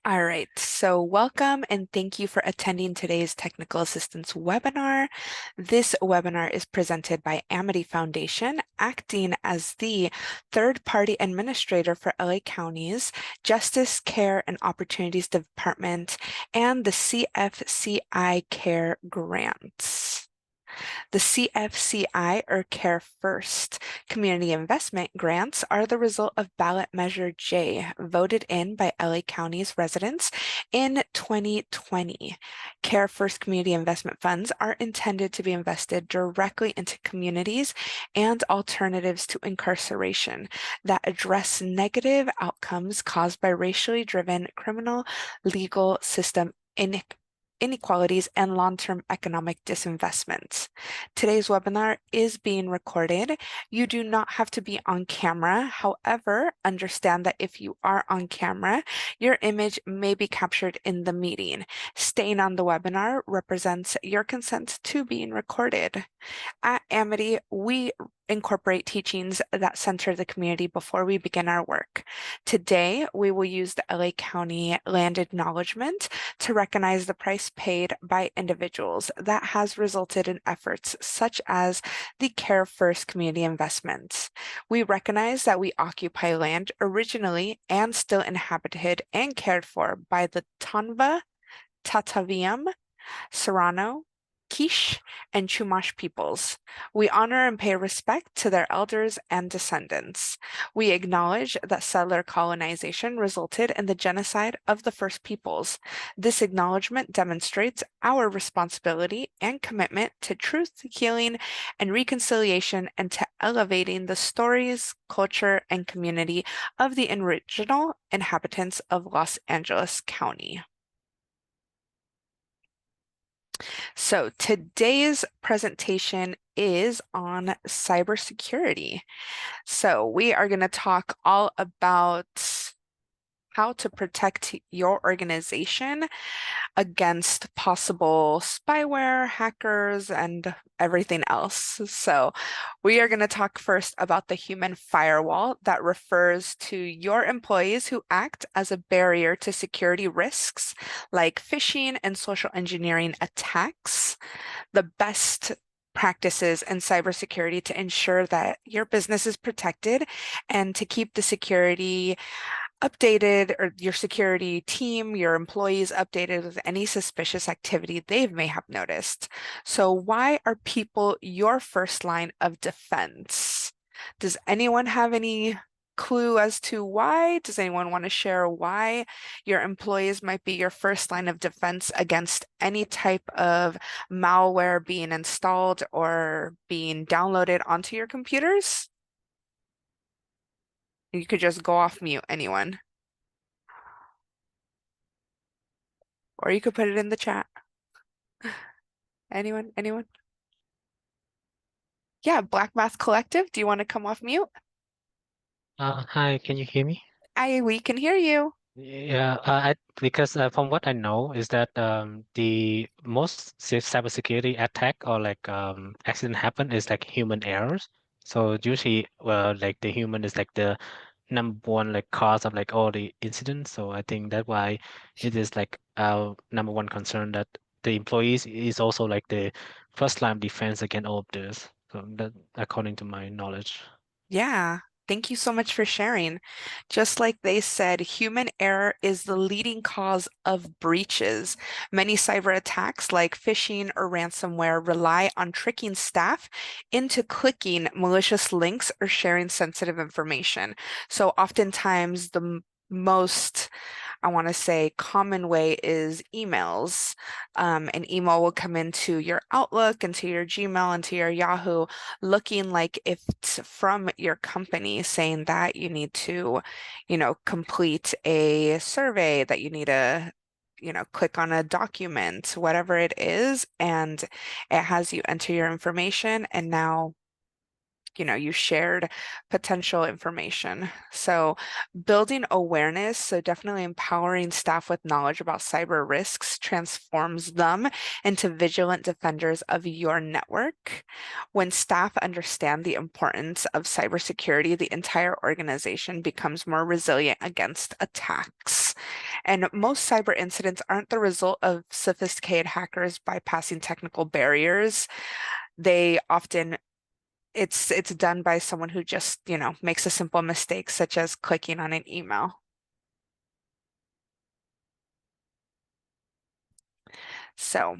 All right, so welcome and thank you for attending today's technical assistance webinar. This webinar is presented by Amity Foundation, acting as the third-party administrator for LA County's Justice, Care, and Opportunities Department and the CFCI Care Grants. The CFCI, or Care First, community investment grants are the result of ballot measure J, voted in by LA County's residents in 2020. Care First community investment funds are intended to be invested directly into communities and alternatives to incarceration that address negative outcomes caused by racially driven criminal legal system inequalities and long-term economic disinvestment. Today's webinar is being recorded. You do not have to be on camera. However, understand that if you are on camera, your image may be captured in the meeting. Staying on the webinar represents your consent to being recorded. At Amity, we incorporate teachings that center the community before we begin our work. Today, we will use the LA County Land Acknowledgement to recognize the price paid by individuals that has resulted in efforts such as the Care First community investments. We recognize that we occupy land originally and still inhabited and cared for by the Tonva, Tataviam, Serrano, Quiche, and Chumash peoples. We honor and pay respect to their elders and descendants. We acknowledge that settler colonization resulted in the genocide of the First Peoples. This acknowledgement demonstrates our responsibility and commitment to truth, healing, and reconciliation, and to elevating the stories, culture, and community of the original inhabitants of Los Angeles County. So today's presentation is on cybersecurity. So we are going to talk all about how to protect your organization against possible spyware, hackers, and everything else. So we are going to talk first about the human firewall that refers to your employees who act as a barrier to security risks like phishing and social engineering attacks. The best practices in cybersecurity to ensure that your business is protected and to keep the security updated, or your security team, your employees updated with any suspicious activity they may have noticed. So why are people your first line of defense? Does anyone have any clue as to why? Does anyone want to share why your employees might be your first line of defense against any type of malware being installed or being downloaded onto your computers? You could just go off mute, anyone. Or you could put it in the chat. Anyone? Anyone? Yeah, Black Math Collective. Do you want to come off mute? Hi, can you hear me? We can hear you. Yeah, because from what I know is that the most cybersecurity attack or like accident happen is like human errors. So usually, like the human is like the number one like cause of like all the incidents. So I think that's why it is like our number one concern that the employees is also like the first line of defense against all of this. So that according to my knowledge. Yeah. Thank you so much for sharing. Just like they said, human error is the leading cause of breaches. Many cyber attacks, like phishing or ransomware, rely on tricking staff into clicking malicious links or sharing sensitive information. So oftentimes the most, I want to say, common way is emails. An email will come into your Outlook, into your Gmail, into your Yahoo, looking like if it's from your company saying that you need to, complete a survey, that you need to, click on a document, whatever it is, and it has you enter your information, and now you shared potential information. So building awareness, so definitely empowering staff with knowledge about cyber risks transforms them into vigilant defenders of your network. When staff understand the importance of cybersecurity, the entire organization becomes more resilient against attacks. And most cyber incidents aren't the result of sophisticated hackers bypassing technical barriers. They often it's done by someone who just, makes a simple mistake, such as clicking on an email. So,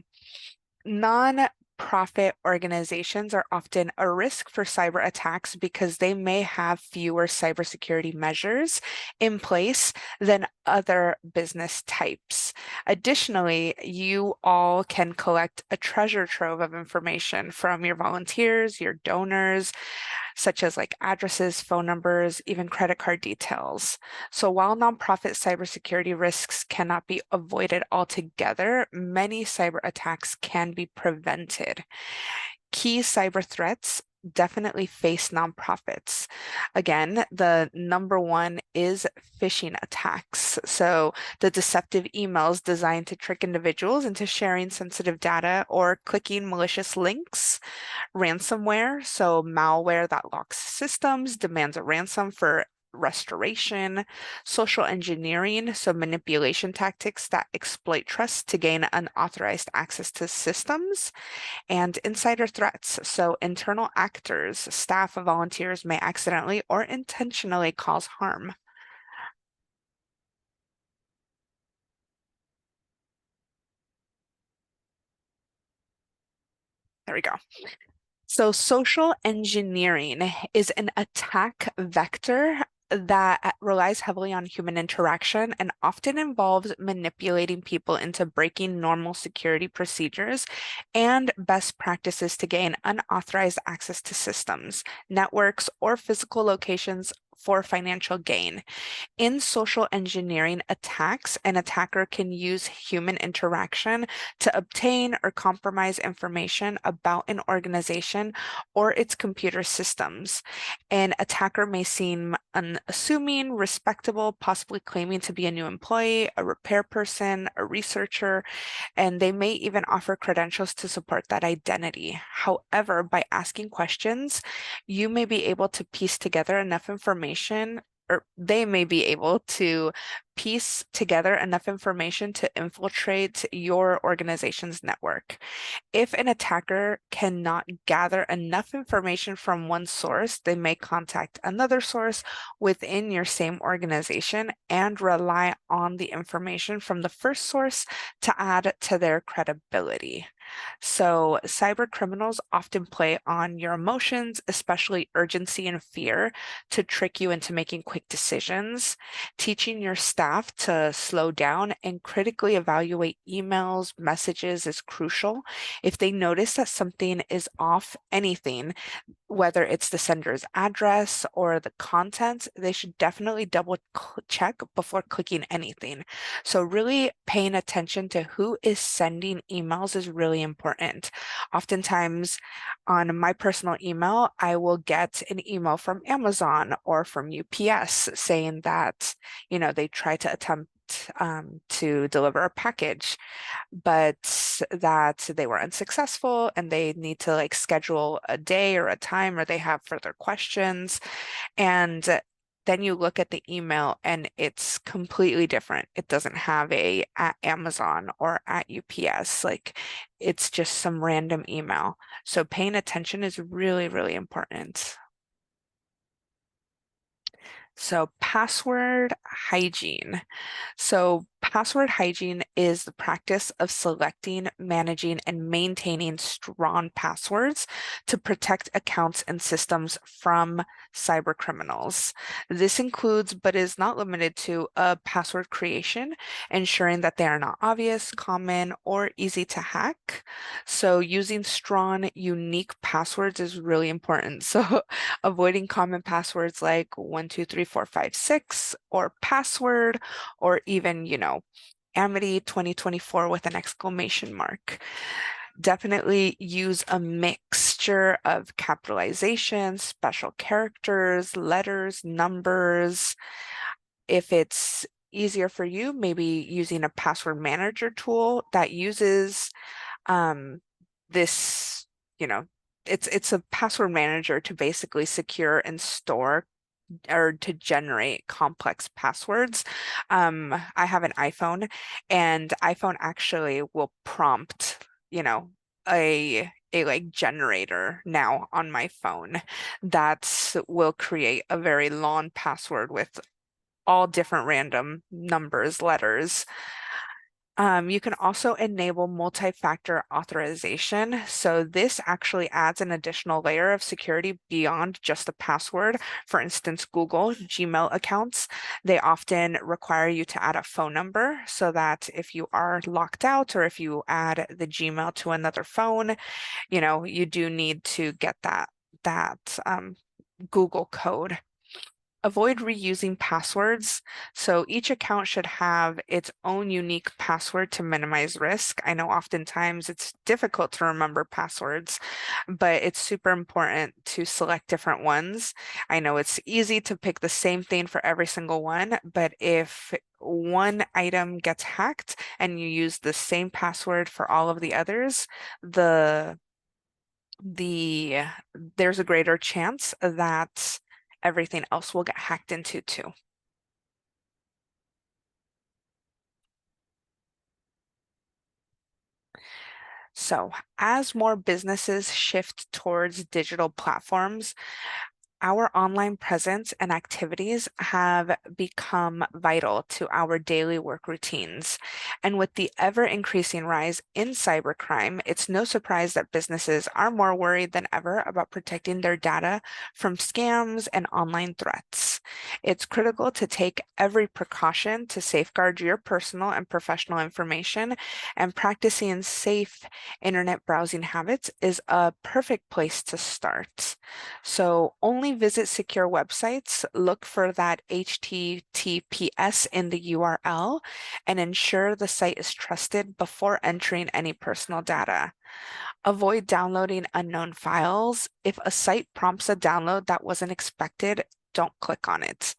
non-profit organizations are often a risk for cyber attacks because they may have fewer cybersecurity measures in place than other business types. Additionally, you all can collect a treasure trove of information from your volunteers, your donors, such as like addresses, phone numbers, even credit card details. So while nonprofit cybersecurity risks cannot be avoided altogether, many cyber attacks can be prevented. Key cyber threats definitely face nonprofits. Again, the number one is phishing attacks. So the deceptive emails designed to trick individuals into sharing sensitive data or clicking malicious links. Ransomware, so malware that locks systems, demands a ransom for restoration. Social engineering, so manipulation tactics that exploit trust to gain unauthorized access to systems. And insider threats, so internal actors, staff, volunteers may accidentally or intentionally cause harm. There we go. So, social engineering is an attack vector that relies heavily on human interaction and often involves manipulating people into breaking normal security procedures and best practices to gain unauthorized access to systems, networks, or physical locations for financial gain. In social engineering attacks, an attacker can use human interaction to obtain or compromise information about an organization or its computer systems. An attacker may seem unassuming, respectable, possibly claiming to be a new employee, a repair person, a researcher, and they may even offer credentials to support that identity. However, by asking questions, you may be able to piece together enough information, or they may be able to piece together enough information to infiltrate your organization's network. If an attacker cannot gather enough information from one source, they may contact another source within your same organization and rely on the information from the first source to add to their credibility. So, cyber criminals often play on your emotions, especially urgency and fear, to trick you into making quick decisions. Teaching your staff to slow down and critically evaluate emails, messages is crucial. If they notice that something is off, anything, whether it's the sender's address or the content, they should definitely double check before clicking anything. So really paying attention to who is sending emails is really important. Oftentimes on my personal email, I will get an email from Amazon or from UPS saying that, they try to attempt to deliver a package, but that they were unsuccessful and they need to like schedule a day or a time or they have further questions. And then you look at the email and it's completely different. It doesn't have a at Amazon or at UPS. Like it's just some random email. So paying attention is really, really important. So password hygiene. So, password hygiene is the practice of selecting, managing, and maintaining strong passwords to protect accounts and systems from cyber criminals. This includes, but is not limited to, password creation, ensuring that they are not obvious, common, or easy to hack. So, using strong, unique passwords is really important. So, avoiding common passwords like 1234566 or password or even, Amity 2024 with an exclamation mark. Definitely use a mixture of capitalization, special characters, letters, numbers. If it's easier for you, maybe using a password manager tool that uses um, this, you know, it's a password manager to basically secure and store or to generate complex passwords. I have an iPhone, and iPhone actually will prompt, you know, a like generator now on my phone that will create a very long password with all different random numbers, letters. You can also enable multi-factor authorization. So this actually adds an additional layer of security beyond just a password. For instance, Google Gmail accounts, they often require you to add a phone number so that if you are locked out or if you add the Gmail to another phone, you do need to get that Google code. Avoid reusing passwords. So each account should have its own unique password to minimize risk. I know oftentimes it's difficult to remember passwords, but it's super important to select different ones. I know it's easy to pick the same thing for every single one, but if one item gets hacked and you use the same password for all of the others, the there's a greater chance that everything else will get hacked into too. So, as more businesses shift towards digital platforms, our online presence and activities have become vital to our daily work routines. And with the ever increasing rise in cybercrime, it's no surprise that businesses are more worried than ever about protecting their data from scams and online threats. It's critical to take every precaution to safeguard your personal and professional information, and practicing safe internet browsing habits is a perfect place to start. So only visit secure websites, look for that HTTPS in the URL, and ensure the site is trusted before entering any personal data. Avoid downloading unknown files. If a site prompts a download that wasn't expected, don't click on it.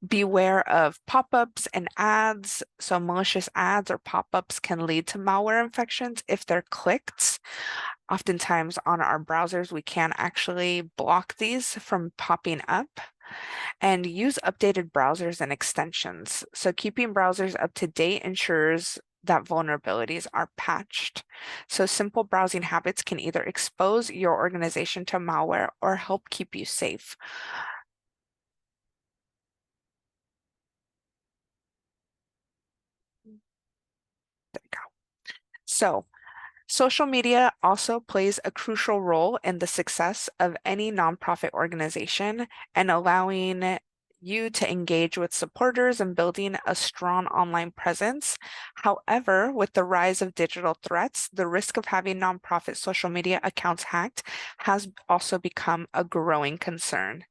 Beware of pop-ups and ads. So malicious ads or pop-ups can lead to malware infections if they're clicked. Oftentimes on our browsers, we can actually block these from popping up, and use updated browsers and extensions. So keeping browsers up to date ensures that vulnerabilities are patched. So simple browsing habits can either expose your organization to malware or help keep you safe. There you go. So social media also plays a crucial role in the success of any nonprofit organization, and allowing you to engage with supporters and building a strong online presence. However, with the rise of digital threats, the risk of having nonprofit social media accounts hacked has also become a growing concern.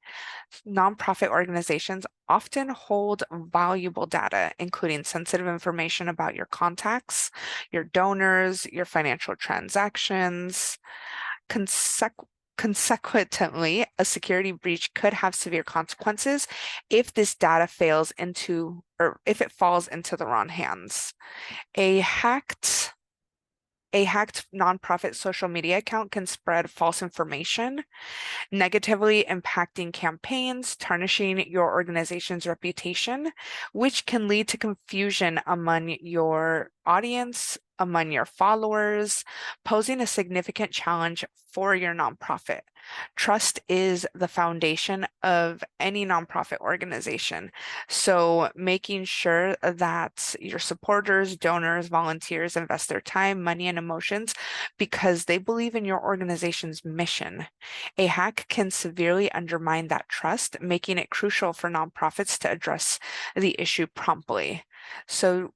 Nonprofit organizations often hold valuable data, including sensitive information about your contacts, your donors, your financial transactions. Conseq Consequently, a security breach could have severe consequences if this data fails into or if it falls into the wrong hands. A hacked a hacked nonprofit social media account can spread false information, negatively impacting campaigns, tarnishing your organization's reputation, which can lead to confusion among your audience, among your followers, posing a significant challenge for your nonprofit. Trust is the foundation of any nonprofit organization. So, making sure that your supporters, donors, volunteers invest their time, money, and emotions because they believe in your organization's mission. A hack can severely undermine that trust, making it crucial for nonprofits to address the issue promptly. So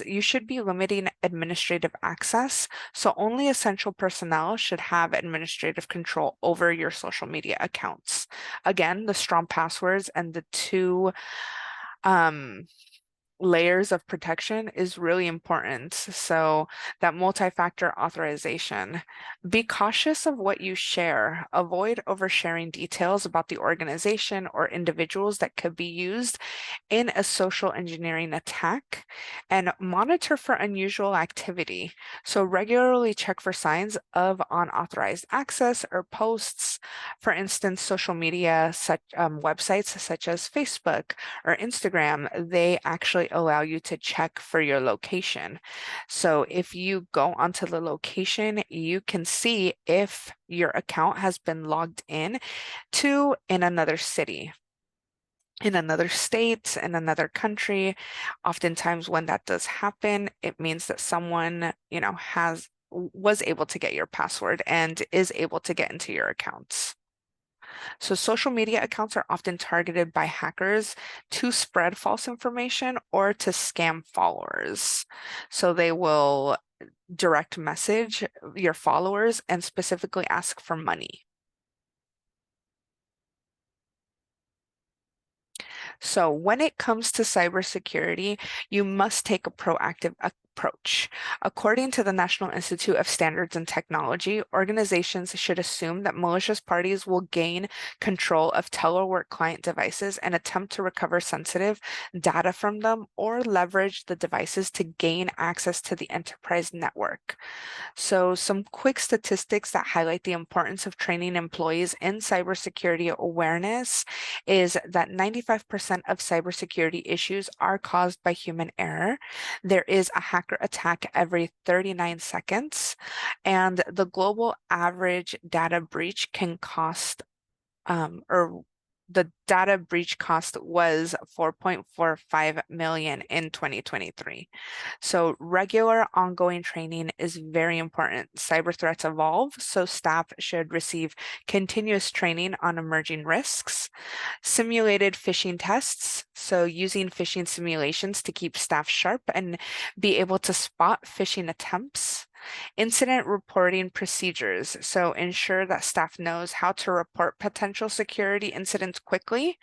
you should be limiting administrative access. So only essential personnel should have administrative control over your social media accounts. Again, the strong passwords and the two um, layers of protection is really important. So that multi-factor authorization. Be cautious of what you share. Avoid oversharing details about the organization or individuals that could be used in a social engineering attack, and monitor for unusual activity. So regularly check for signs of unauthorized access or posts. For instance, social media such websites such as Facebook or Instagram, they actually allow you to check for your location. So if you go onto the location, you can see if your account has been logged in another city, in another state, in another country. Oftentimes when that does happen, it means that someone, was able to get your password and is able to get into your accounts. So social media accounts are often targeted by hackers to spread false information or to scam followers. So they will direct message your followers and specifically ask for money. So when it comes to cybersecurity, you must take a proactive approach. According to the National Institute of Standards and Technology, organizations should assume that malicious parties will gain control of telework client devices and attempt to recover sensitive data from them or leverage the devices to gain access to the enterprise network. So, some quick statistics that highlight the importance of training employees in cybersecurity awareness is that 95% of cybersecurity issues are caused by human error. There is a hacker attack every 39 seconds, and the global average data breach can cost or the data breach cost was 4.45 million in 2023. So regular ongoing training is very important. Cyber threats evolve, so staff should receive continuous training on emerging risks. Simulated phishing tests, so using phishing simulations to keep staff sharp and be able to spot phishing attempts. Incident reporting procedures, so ensure that staff knows how to report potential security incidents quickly.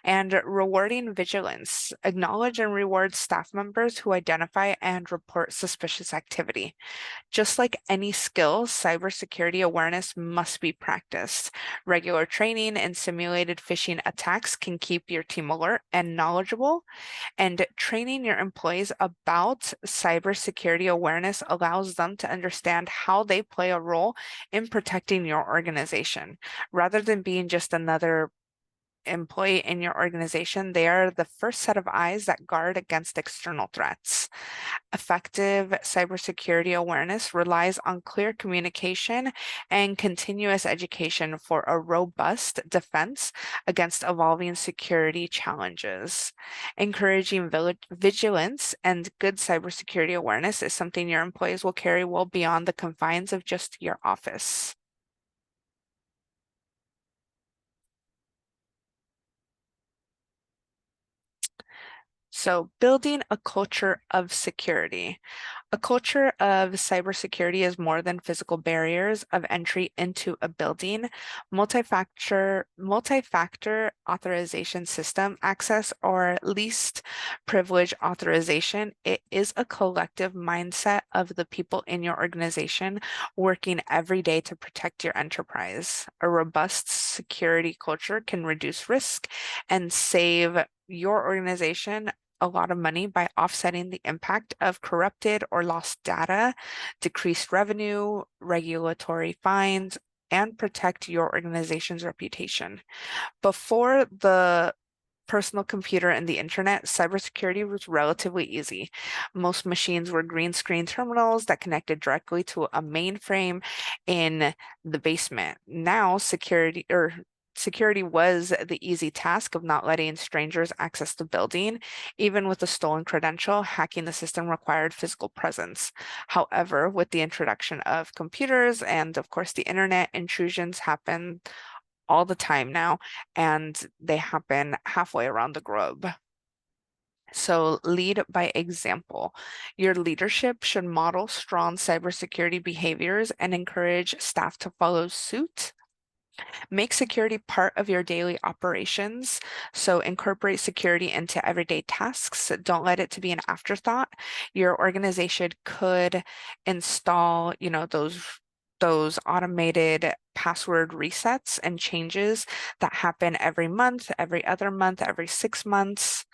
And rewarding vigilance, acknowledge and reward staff members who identify and report suspicious activity. Just like any skill, cybersecurity awareness must be practiced. Regular training and simulated phishing attacks can keep your team alert and knowledgeable, and training your employees about cybersecurity awareness allows them to understand how they play a role in protecting your organization. Rather than being just another employee in your organization, they are the first set of eyes that guard against external threats. Effective cybersecurity awareness relies on clear communication and continuous education for a robust defense against evolving security challenges. Encouraging vigilance and good cybersecurity awareness is something your employees will carry well beyond the confines of just your office. So, building a culture of security. A culture of cybersecurity is more than physical barriers of entry into a building. Multi-factor authorization system access or least privilege authorization. It is a collective mindset of the people in your organization working every day to protect your enterprise. A robust security culture can reduce risk and save your organization a lot of money by offsetting the impact of corrupted or lost data, decreased revenue, regulatory fines, and protect your organization's reputation. Before the personal computer and the internet, cybersecurity was relatively easy. Most machines were green screen terminals that connected directly to a mainframe in the basement. Now, security was the easy task of not letting strangers access the building. Even with a stolen credential, hacking the system required physical presence. However, with the introduction of computers and, of course, the internet, intrusions happen all the time now, and they happen halfway around the globe. So lead by example. Your leadership should model strong cybersecurity behaviors and encourage staff to follow suit. Make security part of your daily operations. So incorporate security into everyday tasks. Don't let it to be an afterthought. Your organization could install, those automated password resets and changes that happen every month, every other month, every 6 months.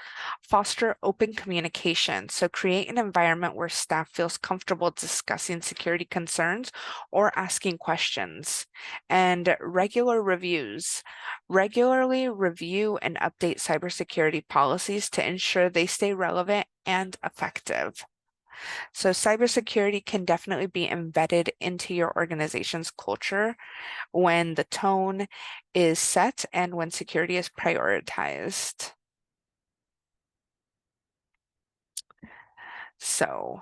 Foster open communication. So create an environment where staff feels comfortable discussing security concerns or asking questions. And regular reviews. Regularly review and update cybersecurity policies to ensure they stay relevant and effective. So cybersecurity can definitely be embedded into your organization's culture when the tone is set and when security is prioritized. So,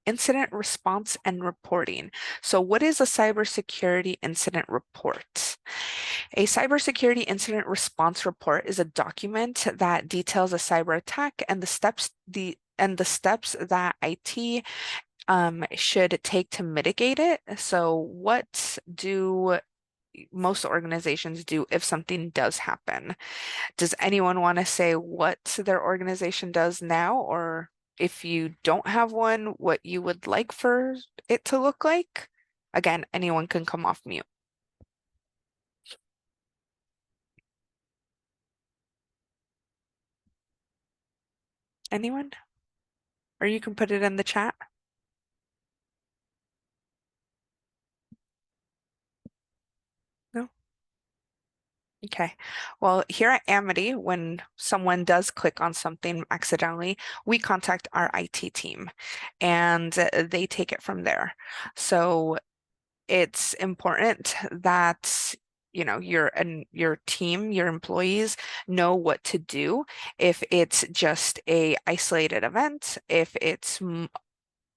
incident response and reporting. So, what is a cybersecurity incident report? A cybersecurity incident response report is a document that details a cyber attack and the steps that IT should take to mitigate it. So, what do most organizations do if something does happen? Does anyone want to say what their organization does now, or if you don't have one, what you would like for it to look like? Again, anyone can come off mute. Anyone? Or you can put it in the chat. No? Okay. Well, here at Amity, when someone does click on something accidentally, we contact our IT team and they take it from there. So it's important that your team, your employees know what to do if it's just a isolated event, if it's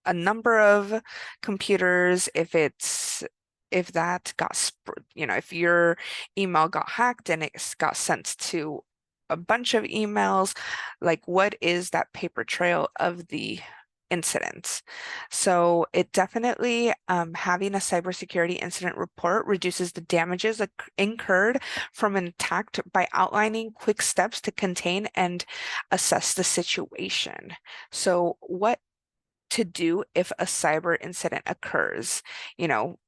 a number of computers, if that got if your email got hacked and it got sent to a bunch of emails, like what is that paper trail of the incidents? So it definitely having a cybersecurity incident report reduces the damages incurred from an attack by outlining quick steps to contain and assess the situation. So what to do if a cyber incident occurs.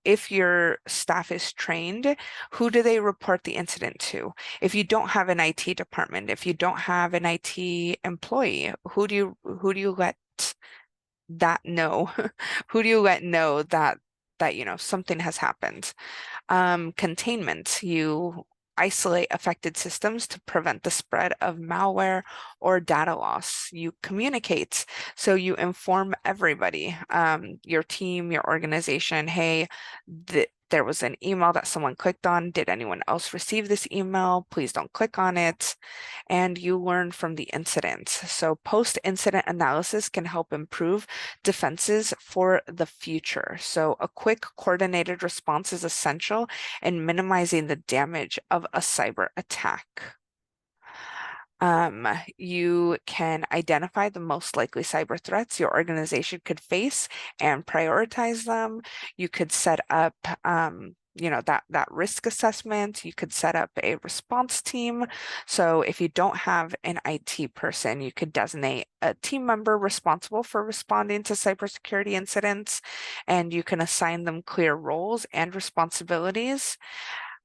If your staff is trained, who do they report the incident to? If you don't have an IT department, if you don't have an IT employee, who do you let that know? Who do you let know that something has happened? Containment. You isolate affected systems to prevent the spread of malware or data loss. You communicate. So you inform everybody, your team, your organization, hey, there was an email that someone clicked on. Did anyone else receive this email? Please don't click on it. And you learn from the incident. So post-incident analysis can help improve defenses for the future. So a quick coordinated response is essential in minimizing the damage of a cyber attack. You can identify the most likely cyber threats your organization could face and prioritize them. You could set up that risk assessment. You could set up a response team. So if you don't have an IT person, you could designate a team member responsible for responding to cybersecurity incidents, and you can assign them clear roles and responsibilities.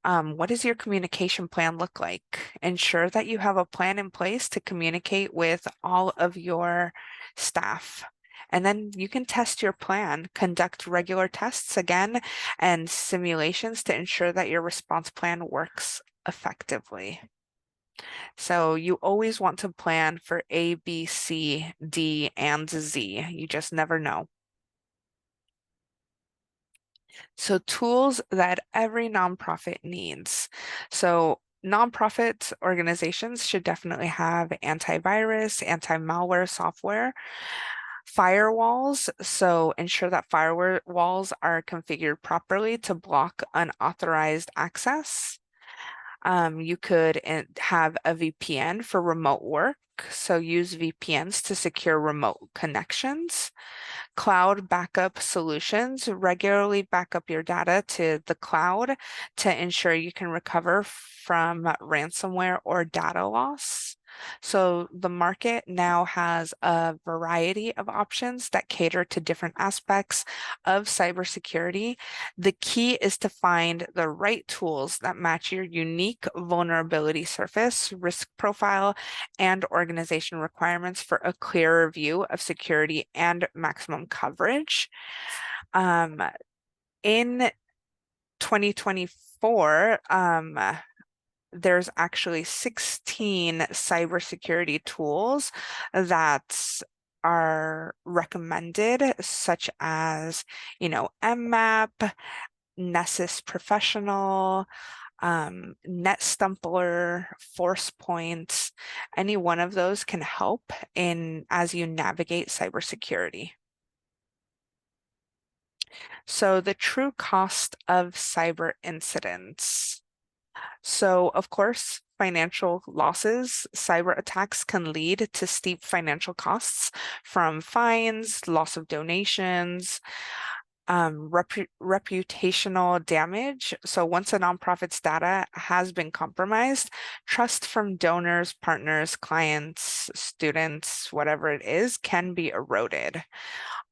What does your communication plan look like? Ensure that you have a plan in place to communicate with all of your staff. And then you can test your plan, conduct regular tests again, and simulations to ensure that your response plan works effectively. So you always want to plan for A, B, C, D, and Z. You just never know. So tools that every nonprofit needs. So nonprofit organizations should definitely have antivirus, anti-malware software, firewalls. So ensure that firewalls are configured properly to block unauthorized access. You could have a VPN for remote work. So use VPNs to secure remote connections. Cloud backup solutions regularly back up your data to the cloud to ensure you can recover from ransomware or data loss. So the market now has a variety of options that cater to different aspects of cybersecurity. The key is to find the right tools that match your unique vulnerability surface, risk profile, and organization requirements for a clearer view of security and maximum coverage. Um, in 2024, there's actually 16 cybersecurity tools that are recommended, such as, mmap, Nessus Professional, NetStumbler, ForcePoint. Any one of those can help in as you navigate cybersecurity. So the true cost of cyber incidents. So, of course, financial losses, cyber attacks can lead to steep financial costs from fines, loss of donations, reputational damage. So once a nonprofit's data has been compromised, trust from donors, partners, clients, students, whatever it is, can be eroded.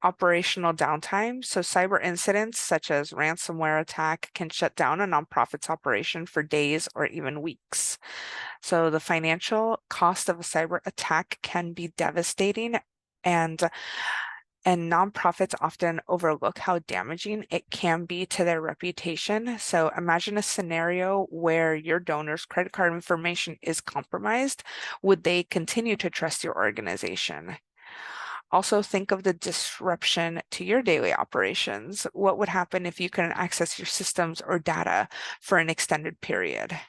Operational downtime. So cyber incidents such as ransomware attack can shut down a nonprofit's operation for days or even weeks. So the financial cost of a cyber attack can be devastating, and nonprofits often overlook how damaging it can be to their reputation. So imagine a scenario where your donor's credit card information is compromised. Would they continue to trust your organization? Also, think of the disruption to your daily operations. What would happen if you couldn't access your systems or data for an extended period?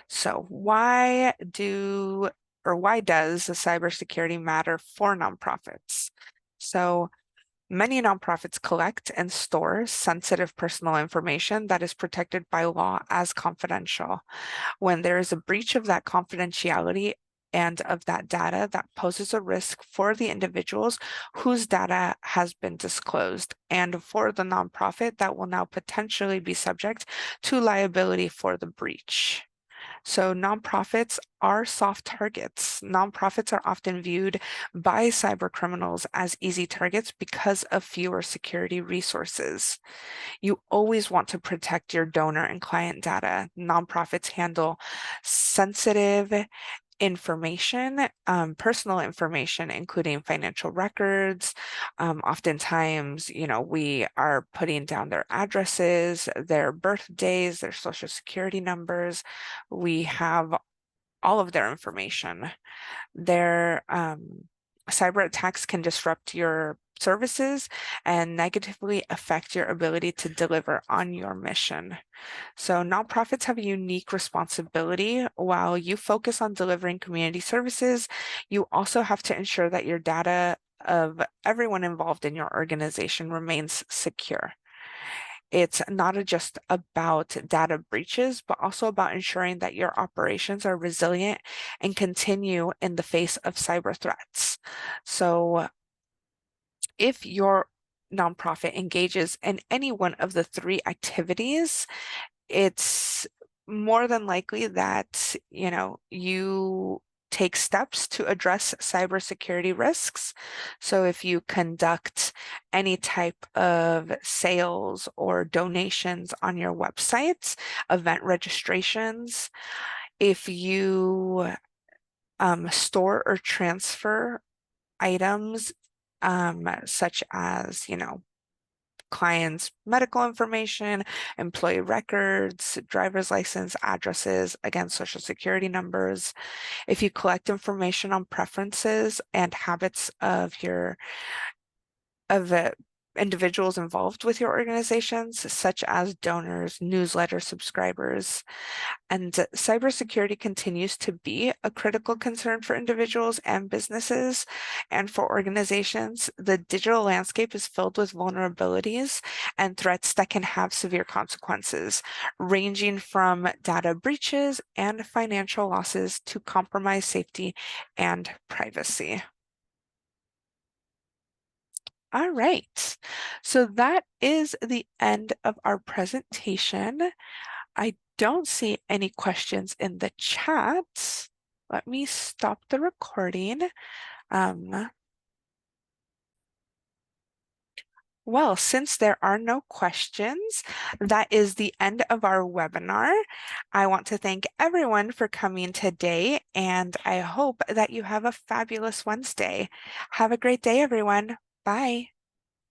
So why does the cybersecurity matter for nonprofits? So many nonprofits collect and store sensitive personal information that is protected by law as confidential. When there is a breach of that confidentiality and of that data, that poses a risk for the individuals whose data has been disclosed and for the nonprofit that will now potentially be subject to liability for the breach. So nonprofits are soft targets. Nonprofits are often viewed by cyber criminals as easy targets because of fewer security resources. You always want to protect your donor and client data. Nonprofits handle sensitive information, personal information, including financial records. Oftentimes, we are putting down their addresses, their birthdays, their social security numbers. We have all of their information. Their cyber attacks can disrupt your services and negatively affect your ability to deliver on your mission. So nonprofits have a unique responsibility. While you focus on delivering community services, you also have to ensure that your data of everyone involved in your organization remains secure. It's not just about data breaches, but also about ensuring that your operations are resilient and continue in the face of cyber threats. So if your nonprofit engages in any one of the three activities, it's more than likely that, you take steps to address cybersecurity risks. So if you conduct any type of sales or donations on your websites, event registrations, if you store or transfer items such as, clients' medical information, employee records, driver's license, addresses, again, social security numbers. If you collect information on preferences and habits of your of the individuals involved with your organizations, such as donors, newsletter subscribers. And cybersecurity continues to be a critical concern for individuals and businesses. And for organizations, the digital landscape is filled with vulnerabilities and threats that can have severe consequences, ranging from data breaches and financial losses to compromised safety and privacy. All right, so that is the end of our presentation. I don't see any questions in the chat. Let me stop the recording. Um, well, since there are no questions, that is the end of our webinar. I want to thank everyone for coming today, and I hope that you have a fabulous Wednesday. Have a great day, everyone. Bye.